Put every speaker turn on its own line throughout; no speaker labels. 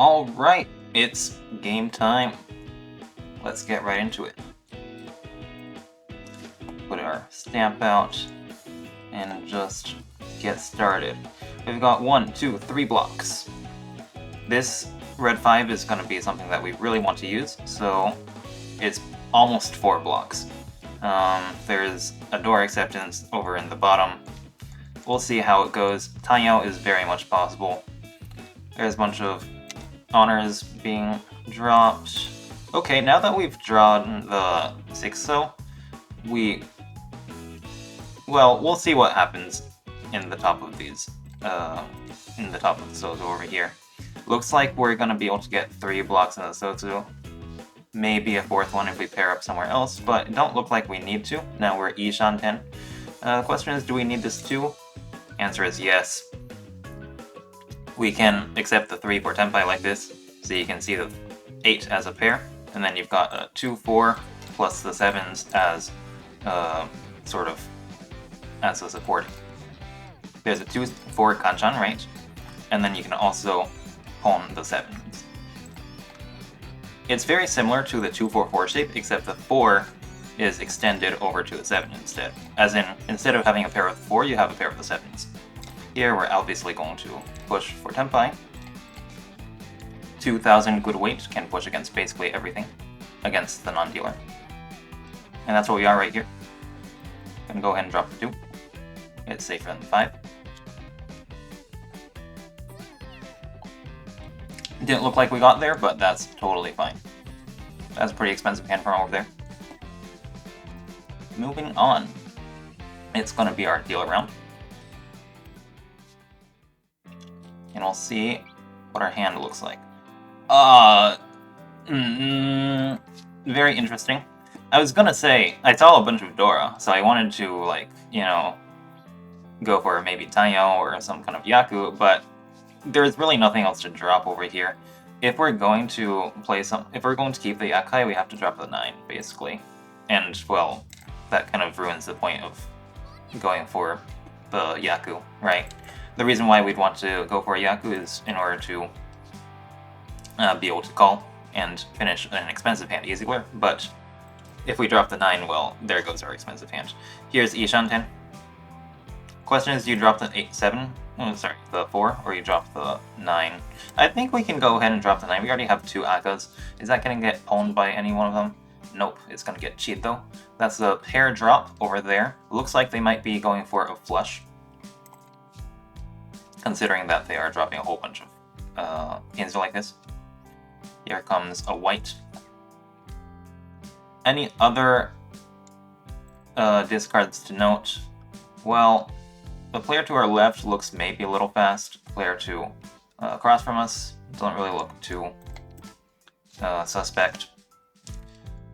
Alright, it's game time. Let's get right into it. Put our stamp out and just get started. We've got 1, 2, 3 blocks. This red 5 is going to be something that we really want to use, so it's almost 4 blocks. There's a door acceptance over in the bottom. We'll see how it goes. Timeout is very much possible. There's a bunch of honors being dropped. Okay, now that we've drawn the 6 though, we'll see what happens in the top of these, in the top of the Sozu over here. Looks like we're gonna be able to get 3 blocks in the Sozu. Maybe a 4th one if we pair up somewhere else, but it don't look like we need to. Now we're Ishan 10. Question is, do we need this too? Answer is yes. We can accept the 3 for Tenpai like this, so you can see the 8 as a pair, and then you've got a 2, 4, plus the 7s as sort of as a support. There's a 2, 4 Kanchan, right? And then you can also pawn the 7s. It's very similar to the 2, 4, 4 shape, except the 4 is extended over to the 7 instead. As in, instead of having a pair of the 4, you have a pair of the 7s. Here we're obviously going to push for Tenpai. 2000 good weight can push against basically everything against the non-dealer. And that's what we are right here. Gonna go ahead and drop the 2. It's safer than the 5. Didn't look like we got there, but that's totally fine. That's a pretty expensive hand from over there. Moving on. It's gonna be our dealer round. And we'll see what our hand looks like. Very interesting. I was gonna say, I saw a bunch of Dora, so I wanted to, like, you know, go for maybe Tanyo or some kind of Yaku, but there's really nothing else to drop over here. If we're going to if we're going to keep the Yakai, we have to drop the 9, basically. And, well, that kind of ruins the point of going for the Yaku, right? The reason why we'd want to go for a Yaku is in order to be able to call and finish an expensive hand easier, but if we drop the 9, well, there goes our expensive hand. Here's Ishan 10. Question is, do you drop the 8, 7? Oh, sorry, the 4, or you drop the 9? I think we can go ahead and drop the 9. We already have 2 Akas. Is that going to get pawned by any one of them? Nope, it's going to get cheat though. That's a pair drop over there. Looks like they might be going for a flush, considering that they are dropping a whole bunch of pins like this. Here comes a white. Any other discards to note? Well, the player to our left looks maybe a little fast. Player to across from us doesn't really look too suspect.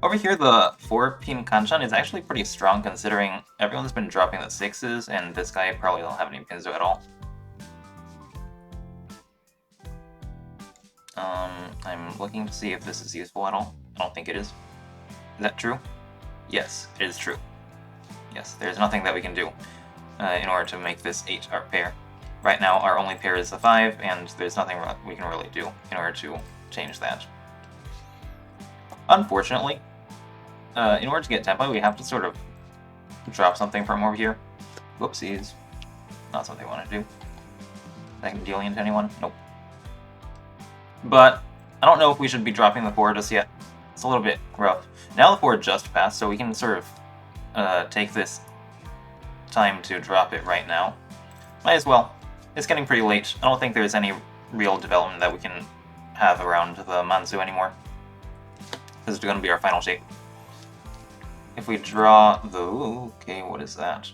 Over here, the 4-pin Kanchan is actually pretty strong considering everyone's been dropping the 6s, and this guy probably don't have any pins at all. I'm looking to see if this is useful at all. I don't think it is. Is that true? Yes, it is true. Yes, there's nothing that we can do in order to make this 8 our pair. Right now, our only pair is the 5, and there's nothing we can really do in order to change that. Unfortunately, in order to get Tenpai, we have to sort of drop something from over here. Whoopsies. Not something I want to do. Second dealing into anyone? Nope. But I don't know if we should be dropping the 4 just yet. It's a little bit rough. Now the 4 just passed, so we can sort of take this time to drop it right now. Might as well. It's getting pretty late. I don't think there's any real development that we can have around the Manzu anymore. This is going to be our final shape. If we draw the... Ooh, okay, what is that?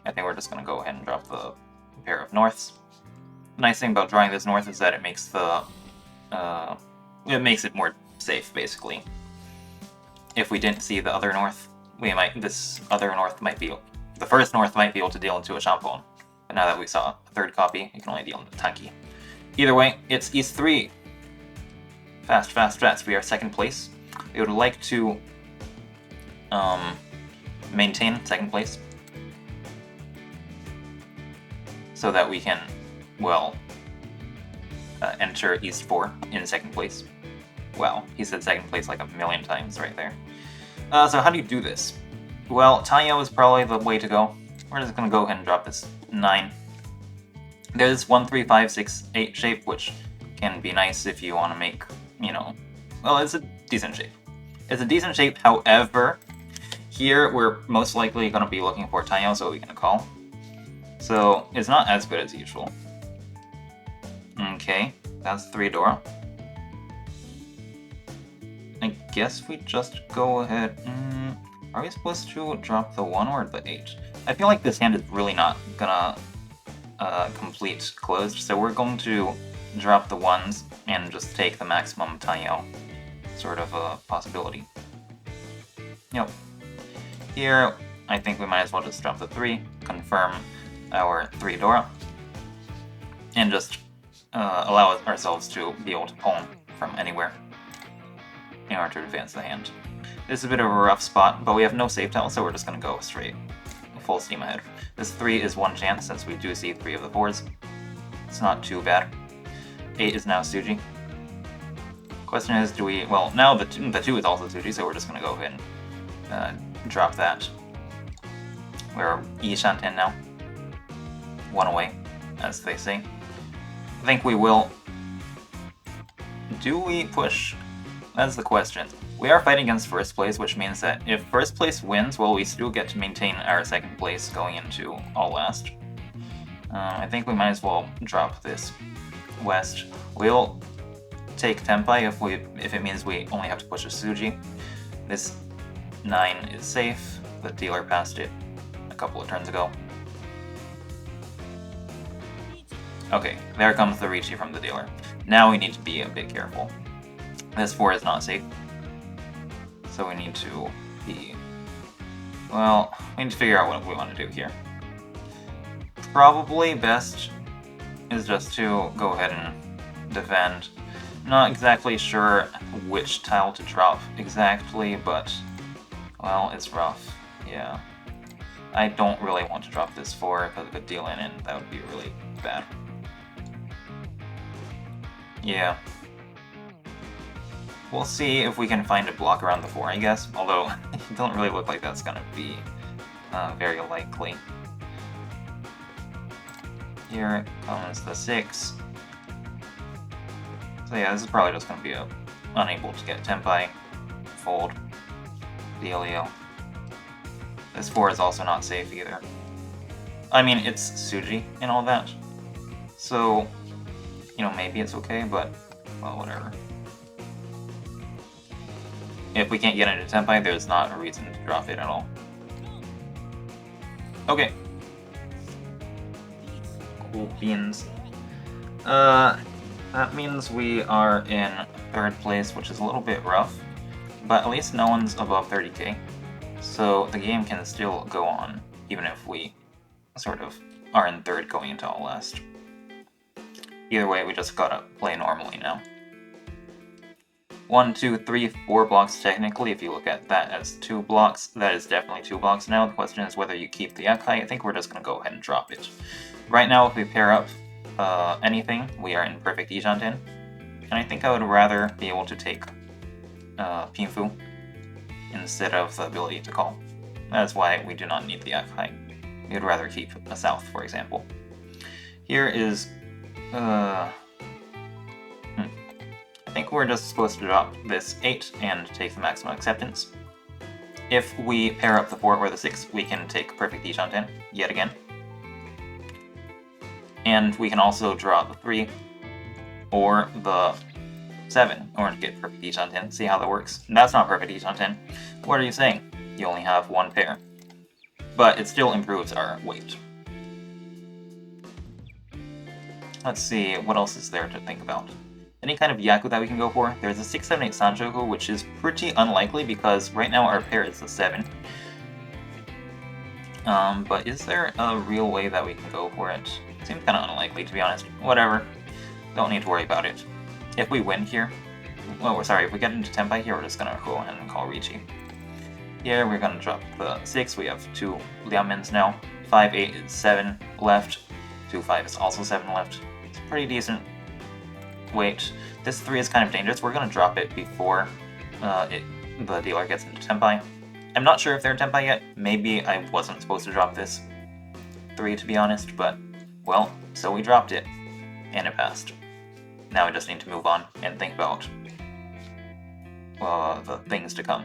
I think we're just going to go ahead and drop the pair of norths. The nice thing about drawing this north is that it makes the... it makes it more safe, basically. If we didn't see the other north, this other north might be... The first north might be able to deal into a Shampoo. But now that we saw a 3rd copy, you can only deal into Tanki. Either way, it's East 3. Fast, fast, fast. We are 2nd place. We would like to maintain 2nd place so that we can, well, enter East 4 in second place. Wow, he said second place like a million times right there. So how do you do this? Well, Taiyo is probably the way to go. We're just gonna go ahead and drop this 9. There's 1, 3, 5, 6, 8 shape, which can be nice if you want to make, you know, well, it's a decent shape. It's a decent shape, however, here we're most likely going to be looking for Taiyo, so we can call. So it's not as good as usual. Okay, that's 3 Dora. I guess we just go ahead. Are we supposed to drop the 1 or the 8? I feel like this hand is really not gonna complete closed, so we're going to drop the 1s and just take the maximum Taiyo sort of a possibility. Yep. Here, I think we might as well just drop the 3, confirm our 3 Dora, and just allow ourselves to be able to pull from anywhere in order to advance the hand. This is a bit of a rough spot, but we have no save tile, so we're just going to go straight full steam ahead. This 3 is 1 chance since we do see 3 of the 4s. It's not too bad. 8 is now Tsuji. Question is, do we... Well, now the 2 is also Tsuji, so we're just going to go ahead and drop that. We're Ishanten now. 1 away, as they say. I think we will... Do we push? That's the question. We are fighting against first place, which means that if first place wins, well, we still get to maintain our second place going into all last. I think we might as well drop this west. We'll take Tenpai if it means we only have to push a Tsuji. This 9 is safe. The dealer passed it a couple of turns ago. Okay, there comes the Riichi from the dealer. Now we need to be a bit careful. This 4 is not safe. So we need to be... Well, we need to figure out what we want to do here. Probably best is just to go ahead and defend. Not exactly sure which tile to drop exactly, but... Well, it's rough. Yeah. I don't really want to drop this 4 because of a deal in, and that would be really bad. Yeah. We'll see if we can find a block around the 4, I guess, although it don't really look like that's gonna be very likely. Here comes the 6. So yeah, this is probably just gonna be unable to get Tenpai, fold, dealio. This 4 is also not safe either. I mean, it's Tsuji and all that, so, you know, maybe it's okay, but, well, whatever. If we can't get into Tenpai, there's not a reason to drop it at all. Okay. Cool beans. That means we are in 3rd place, which is a little bit rough, but at least no one's above 30k, so the game can still go on, even if we sort of are in 3rd going into all last. Either way, we just gotta play normally now. 1, 2, 3, 4 blocks technically. If you look at that as 2 blocks, that is definitely 2 blocks now. The question is whether you keep the Yakai. I think we're just going to go ahead and drop it. Right now, if we pair up anything, we are in perfect Ishanten. And I think I would rather be able to take Pinfu instead of the ability to call. That's why we do not need the Yakai. We would rather keep a South, for example. Here is... I think we're just supposed to drop this 8 and take the maximum acceptance. If we pair up the 4 or the 6, we can take perfect Ishanten yet again. And we can also draw the 3 or the 7 in order to get perfect Ishanten. See how that works? That's not perfect Ishanten. What are you saying? You only have 1 pair. But it still improves our weight. Let's see, what else is there to think about? Any kind of Yaku that we can go for? There's a 6, 7, 8 Sanchoku, which is pretty unlikely because right now our pair is the 7. But is there a real way that we can go for it? Seems kind of unlikely, to be honest. Whatever. Don't need to worry about it. If we win here... Oh, sorry, if we get into Tenpai here, we're just gonna go ahead and call Riichi. Here, we're gonna drop the 6. We have 2 Liamins now. 5, 8 is 7 left. 2, 5 is also 7 left. It's pretty decent. Wait, this 3 is kind of dangerous. We're gonna drop it before the dealer gets into Tenpai. I'm not sure if they're Tenpai yet. Maybe I wasn't supposed to drop this 3, to be honest, but, well, so we dropped it, and it passed. Now we just need to move on and think about the things to come.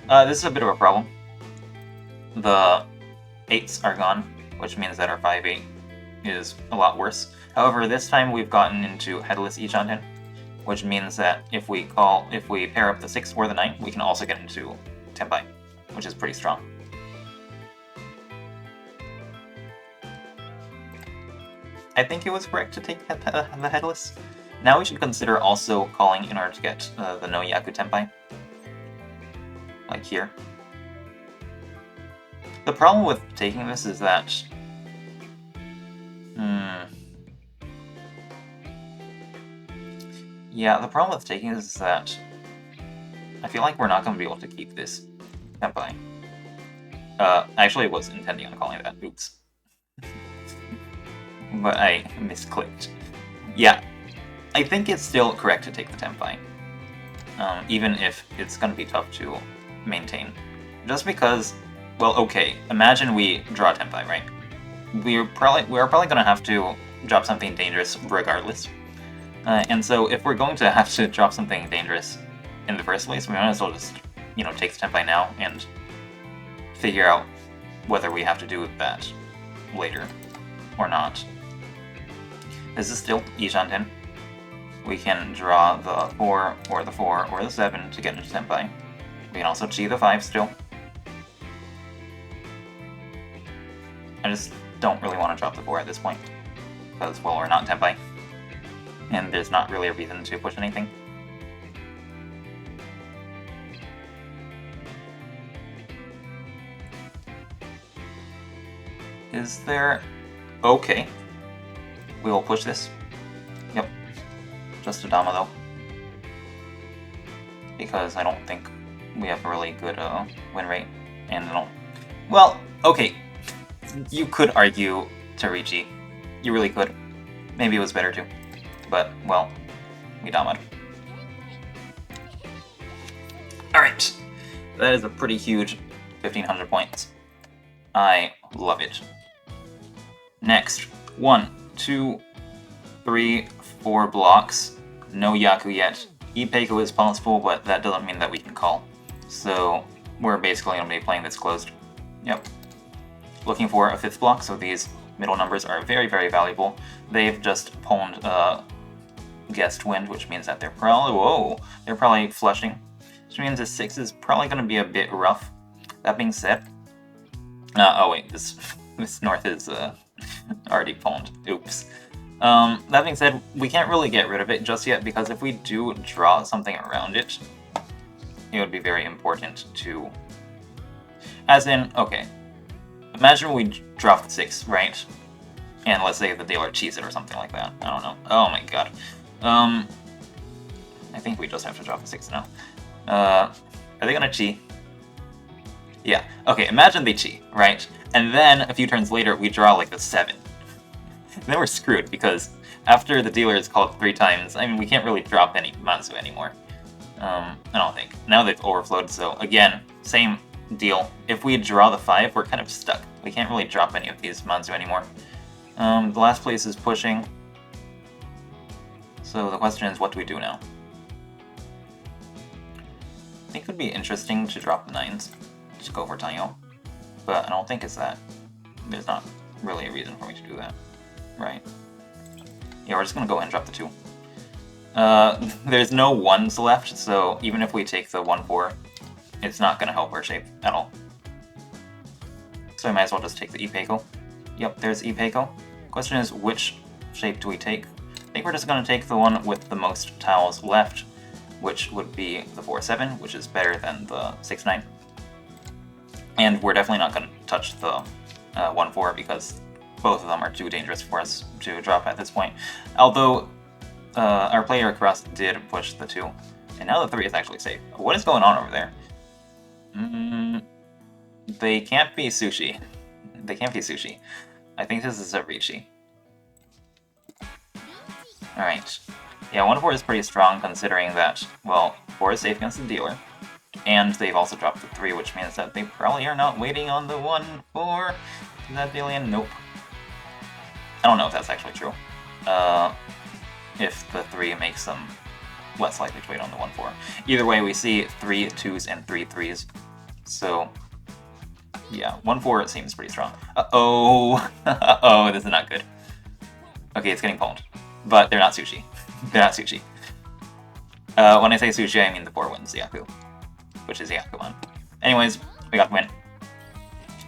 This is a bit of a problem. The 8s are gone, which means that our 5-8 is a lot worse. However, this time we've gotten into headless Ichanten, which means that if we pair up the 6 or the 9, we can also get into Tenpai, which is pretty strong. I think it was correct to take the headless. Now we should consider also calling in order to get the no Yaku Tenpai. Like here. The problem with taking this is that... Yeah, the problem with taking this is that I feel like we're not going to be able to keep this Tenpai. Actually, I was intending on calling that. Oops. But I misclicked. Yeah, I think it's still correct to take the Tenpai. Even if it's going to be tough to maintain. Just because, well, okay, imagine we draw Tenpai, right? We're probably going to have to drop something dangerous regardless. And so if we're going to have to drop something dangerous in the first place, we might as well just, take the Tenpai now and figure out whether we have to do that later or not. This is still Ichanten. We can draw the 4 or the 4 or the 7 to get into Tenpai. We can also chi the 5 still. I just don't really want to drop the 4 at this point, because, well, we're not Tenpai. And there's not really a reason to push anything. Is there... Okay. We will push this. Yep. Just a dama, though. Because I don't think we have a really good win rate. And I don't... Well, okay. You could argue to Riichi. You really could. Maybe it was better to. But, well, we damaed. Alright. That is a pretty huge 1,500 points. I love it. Next. 1, 2, 3, 4 blocks. No Yaku yet. Ipeiko is possible, but that doesn't mean that we can call. So, we're basically going to be playing this closed. Yep. Looking for a 5th block, so these middle numbers are very, very valuable. They've just pwned guest wind, which means that they're probably flushing. Which means the 6 is probably going to be a bit rough. That being said... oh wait, this north is already pwned. Oops. That being said, we can't really get rid of it just yet, because if we do draw something around it, it would be very important to... As in, okay, imagine we drop the 6, right? And let's say the dealer cheats it or something like that. I don't know. Oh my god. I think we just have to drop the 6 now. Are they gonna cheat? Yeah. Okay, imagine they cheat, right? And then, a few turns later, we draw like the 7. Then we're screwed, because after the dealer is called 3 times, I mean, we can't really drop any Mansu anymore. I don't think. Now they've overflowed, so again, same deal. If we draw the 5, we're kind of stuck. We can't really drop any of these Mansu anymore. The last place is pushing. So the question is, what do we do now? I think it would be interesting to drop the 9s. Just go for Tanyo. But I don't think it's that. There's not really a reason for me to do that. Right. Yeah, we're just gonna go ahead and drop the 2. There's no 1s left, so even if we take the 1-4, it's not gonna help our shape at all. So I might as well just take the Ipeiko. Yep, there's Ipeiko. Question is, which shape do we take? I think we're just gonna take the one with the most tiles left, which would be the 4-7, which is better than the 6-9. And we're definitely not gonna touch the 1-4 because both of them are too dangerous for us to drop at this point. Although our player across did push the 2, and now the 3 is actually safe. What is going on over there? They can't be sushi. They can't be sushi. I think this is a Riichi. Alright. Yeah, 1-4 is pretty strong considering that, well, 4 is safe against the dealer. And they've also dropped the 3, which means that they probably are not waiting on the 1-4. Is that alien? Nope. I don't know if that's actually true. If the 3 makes them less likely to wait on the 1-4. Either way, we see 3 2s and 3 3s. So, yeah, 1-4 seems pretty strong. Uh-oh! Uh-oh, this is not good. Okay, it's getting pwned. But they're not sushi. They're not sushi. When I say sushi, I mean the 4 wins Yaku, which is Yakuman. Anyways, we got the win.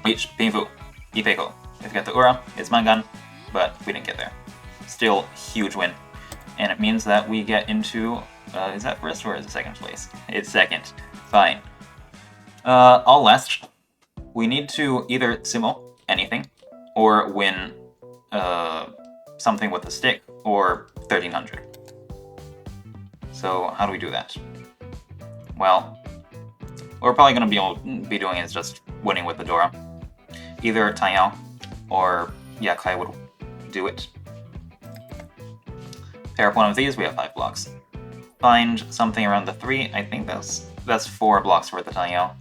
Which, Pinfu, Ipeko. If we got the Ura, it's Mangan, but we didn't get there. Still, huge win. And it means that we get into, is that first or is it second place? It's second. Fine. All last, we need to either sumo anything, or win something with a stick, or 1300. So how do we do that? Well, what we're probably going to be doing is just winning with the Dora. Either Taiyao or Yakai would do it. Pair up one of these, we have 5 blocks. Find something around the 3, I think that's 4 blocks for the Taiyao.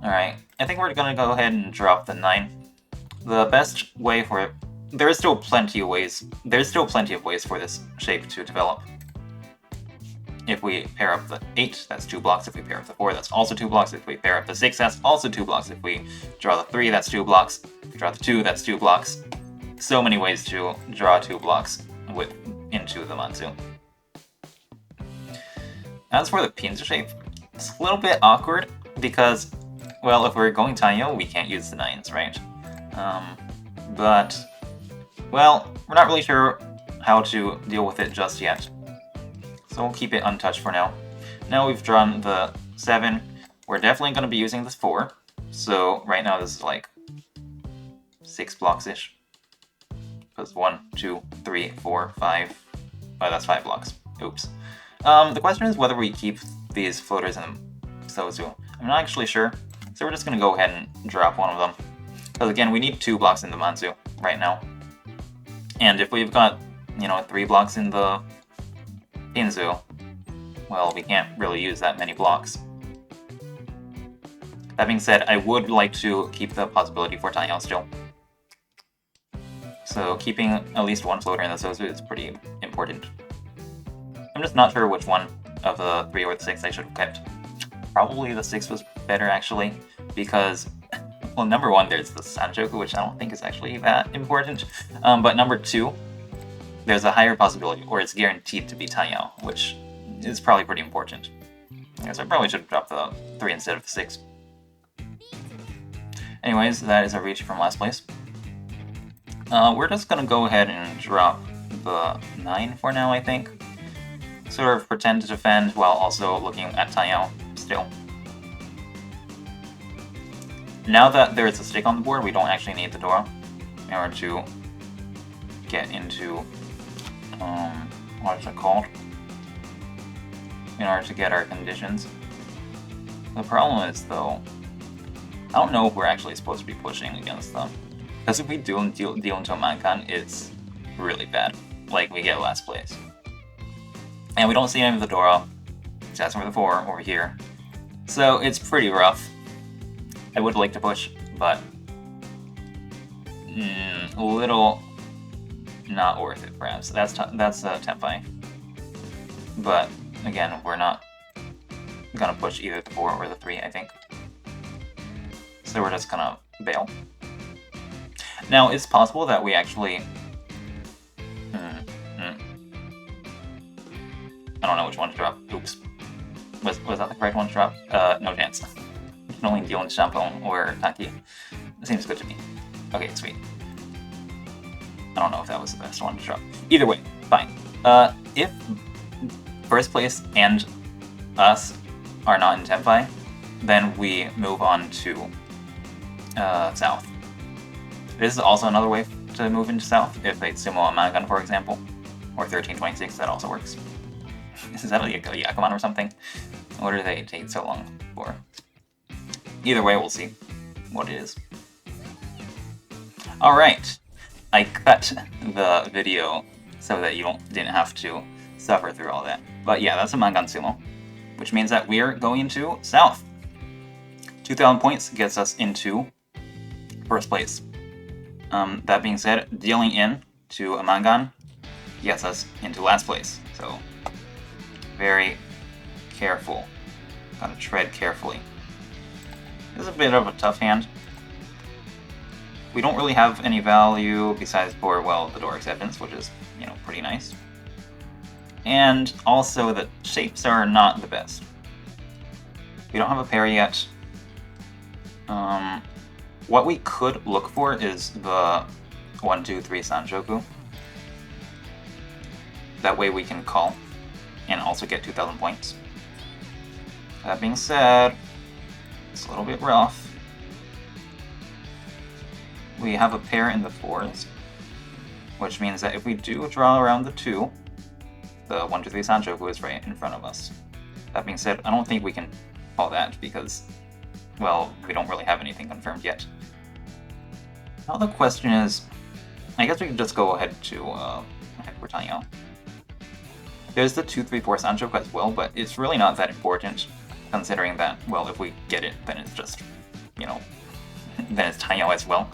Alright, I think we're gonna go ahead and drop the 9. The best way for it, there's still plenty of ways for this shape to develop. If we pair up the 8, that's 2 blocks. If we pair up the 4, that's also 2 blocks. If we pair up the 6, that's also 2 blocks. If we draw the 3, that's 2 blocks. If we draw the 2, that's 2 blocks. So many ways to draw 2 blocks into the Manzu. As for the Pinzu shape, it's a little bit awkward because, well, if we're going Taiyo, we can't use the 9s, right? But, well, we're not really sure how to deal with it just yet. So we'll keep it untouched for now. Now we've drawn the 7, we're definitely going to be using this 4. So right now this is like 6 blocks-ish. Because 1, 2, 3, 4, 5. Oh, that's 5 blocks. Oops. The question is whether we keep these floaters in Sozu. I'm not actually sure, so we're just going to go ahead and drop one of them. Because again, we need 2 blocks in the Manzu right now. And if we've got, 3 blocks in the Pinzu, well, we can't really use that many blocks. That being said, I would like to keep the possibility for Taiyao still. So keeping at least 1 floater in the Sozu is pretty important. I'm just not sure which one of the 3 or the 6 I should have kept. Probably the 6 was better, actually, because, well, number 1, there's the Sanchoku, which I don't think is actually that important. But number 2, there's a higher possibility, or it's guaranteed to be Taiyao, which is probably pretty important. I guess I probably should have dropped the 3 instead of the 6. Anyways, that is a Riichi from last place. We're just gonna go ahead and drop the 9 for now, I think. Sort of pretend to defend while also looking at Taiyao still. Now that there's a stick on the board, we don't actually need the Dora in order to get into, what is it called? In order to get our conditions. The problem is, though, I don't know if we're actually supposed to be pushing against them. Because if we deal into a Mankan, it's really bad. Like, we get last place. And we don't see any of the Dora, except for the 4 over here. So it's pretty rough. I would like to push, but a little not worth it, perhaps. That's Tenpai. But again, we're not gonna push either the 4 or the 3, I think. So we're just gonna bail. Now, it's possible that we actually... I don't know which one to drop. Oops. Was that the correct one to drop? No chance. You can only deal in Shampoo or Taki. It seems good to me. Okay, sweet. I don't know if that was the best one to drop. Either way, fine. If first place and us are not in Tenpai, then we move on to South. This is also another way to move into South, if they sumo a Mangan, for example. Or 1326, that also works. Is that like a Yakuman or something? What do they take so long for? Either way, we'll see what it is. Alright, I cut the video so that you didn't have to suffer through all that. But yeah, that's a Mangan Sumo, which means that we are going into South. 2,000 points gets us into first place. That being said, dealing in to a Mangan gets us into last place. So very careful. Gotta tread carefully. This is a bit of a tough hand. We don't really have any value besides for, well, the door acceptance, which is, you know, pretty nice. And also the shapes are not the best. We don't have a pair yet. What we could look for is the 1, 2, 3 Sanjoku. That way we can call and also get 2,000 points. That being said, it's a little bit rough. We have a pair in the 4s, which means that if we do draw around the 2, the 1, 2, 3 Sanjoku is right in front of us. That being said, I don't think we can call that because, well, we don't really have anything confirmed yet. Now the question is, I guess we can just go ahead to Britannia. There's the 2, 3, 4 Sanjoku as well, but it's really not that important, considering that, well, if we get it, then it's just, you know, then it's Tanyo as well.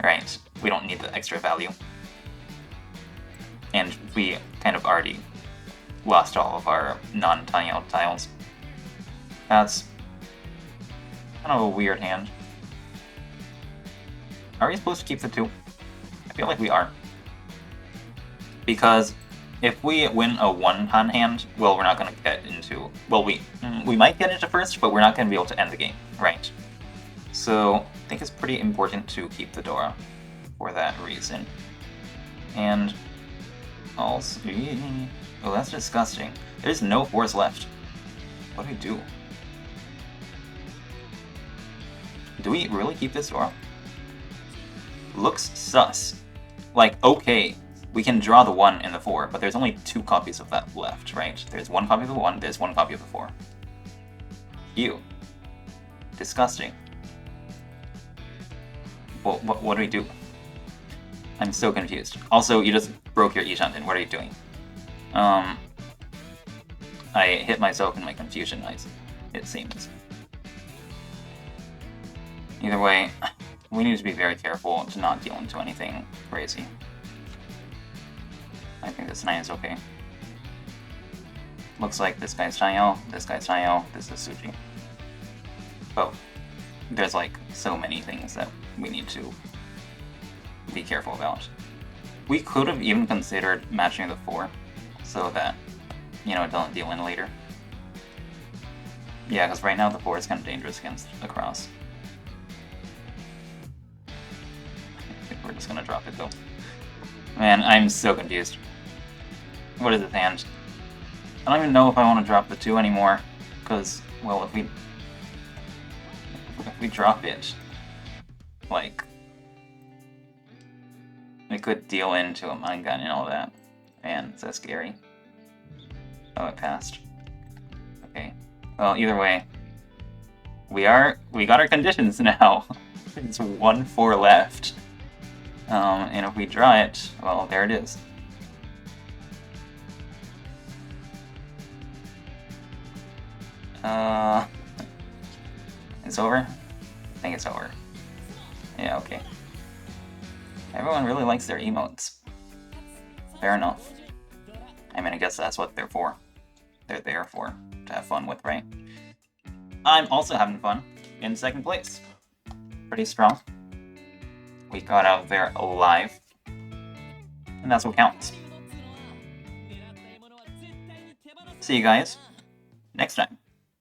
Right, we don't need the extra value. And we kind of already lost all of our non-Tanyo tiles. That's kind of a weird hand. Are we supposed to keep the 2? I feel like we are. Because if we win a one-han hand, well, we're not going to get into... Well, we might get into first, but we're not going to be able to end the game, right? So I think it's pretty important to keep the Dora for that reason. And also... Oh, that's disgusting. There's no 4s left. What do we do? Do we really keep this Dora? Looks sus. Like, okay, we can draw the 1 and the 4, but there's only 2 copies of that left, right? There's 1 copy of the 1, there's 1 copy of the 4. Ew. Disgusting. Well, what do we do? I'm so confused. Also, you just broke your Ishanten. What are you doing? I hit myself in my confusion eyes, it seems. Either way, we need to be very careful to not deal into anything crazy. I think this 9 is okay. Looks like this guy's Tanyo, this is Tsuji. Oh, there's like so many things that we need to be careful about. We could have even considered matching the 4, so that, you know, it doesn't deal in later. Yeah, because right now the 4 is kind of dangerous against a cross. I think we're just gonna drop it though. Man, I'm so confused. What is this hand? I don't even know if I want to drop the 2 anymore, because, well, if we drop it, like, it could deal into a mind gun and all that. Man, so scary. Oh, it passed. Okay. Well, either way, we got our conditions now. It's 1-4 left. And if we draw it, well, there it is. It's over? I think it's over. Yeah, okay. Everyone really likes their emotes. Fair enough. I mean, I guess that's what they're for. They're there for, to have fun with, right? I'm also having fun in 2nd place. Pretty strong. We got out there alive. And that's what counts. See you guys next time.